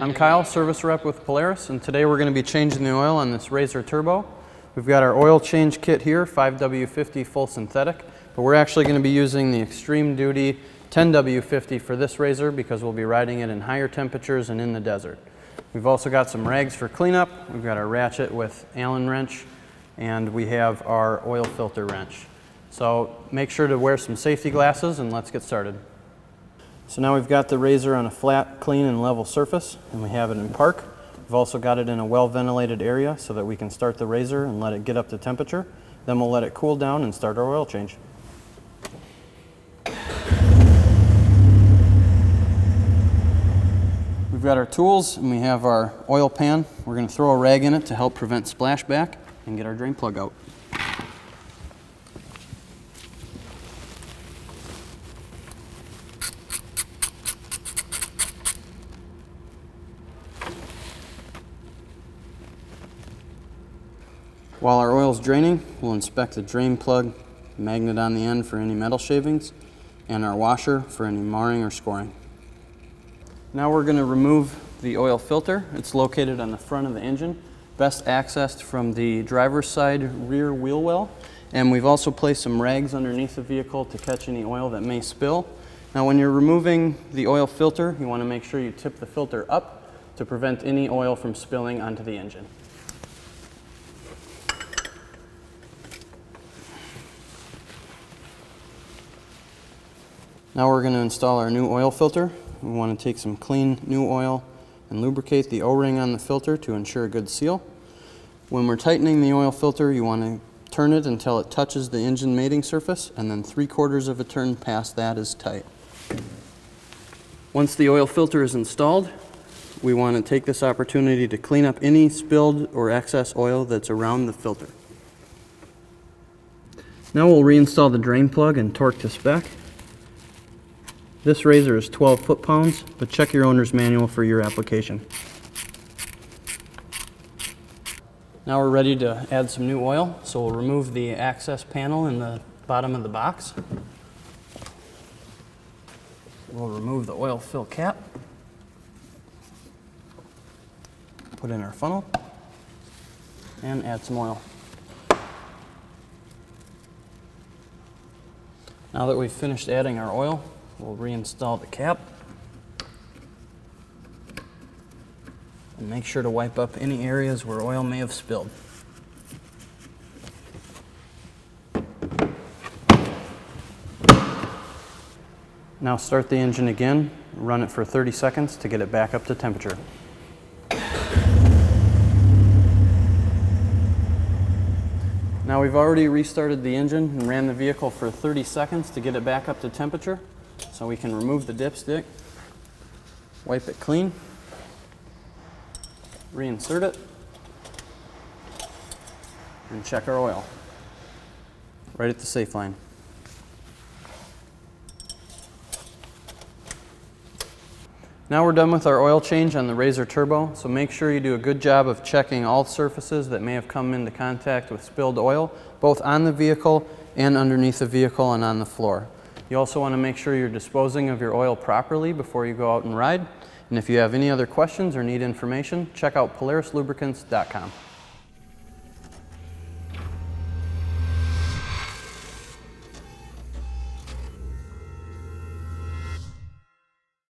I'm Kyle, service rep with Polaris, and today we're going to be changing the oil on this RZR Turbo. We've got our oil change kit here, 5W50 full synthetic, but we're actually going to be using the extreme duty 10W50 for this RZR because we'll be riding it in higher temperatures and in the desert. We've also got some rags for cleanup. We've got our ratchet with Allen wrench, and we have our oil filter wrench. So make sure to wear some safety glasses and let's get started. So now we've got the RZR on a flat, clean, and level surface, and we have it in park. We've also got it in a well-ventilated area so that we can start the RZR and let it get up to temperature. Then we'll let it cool down and start our oil change. We've got our tools and we have our oil pan. We're going to throw a rag in it to help prevent splashback and get our drain plug out. While our oil is draining, we'll inspect the drain plug, magnet on the end for any metal shavings, and our washer for any marring or scoring. Now we're going to remove the oil filter. It's located on the front of the engine, best accessed from the driver's side rear wheel well, and we've also placed some rags underneath the vehicle to catch any oil that may spill. Now when you're removing the oil filter, you want to make sure you tip the filter up to prevent any oil from spilling onto the engine. Now we're going to install our new oil filter. We want to take some clean new oil and lubricate the O-ring on the filter to ensure a good seal. When we're tightening the oil filter, you want to turn it until it touches the engine mating surface, and then 3/4 of a turn past that is tight. Once the oil filter is installed, we want to take this opportunity to clean up any spilled or excess oil that's around the filter. Now we'll reinstall the drain plug and torque to spec. This RZR is 12 foot-pounds, but check your owner's manual for your application. Now we're ready to add some new oil, so we'll remove the access panel in the bottom of the box. We'll remove the oil fill cap, put in our funnel, and add some oil. Now that we've finished adding our oil, we'll reinstall the cap and make sure to wipe up any areas where oil may have spilled. Now start the engine again, run it for 30 seconds to get it back up to temperature. Now we've already restarted the engine and ran the vehicle for 30 seconds to get it back up to temperature. So we can remove the dipstick, wipe it clean, reinsert it, and check our oil right at the safe line. Now we're done with our oil change on the RZR Turbo, so make sure you do a good job of checking all surfaces that may have come into contact with spilled oil, both on the vehicle and underneath the vehicle and on the floor. You also want to make sure you're disposing of your oil properly before you go out and ride. And if you have any other questions or need information, check out PolarisLubricants.com.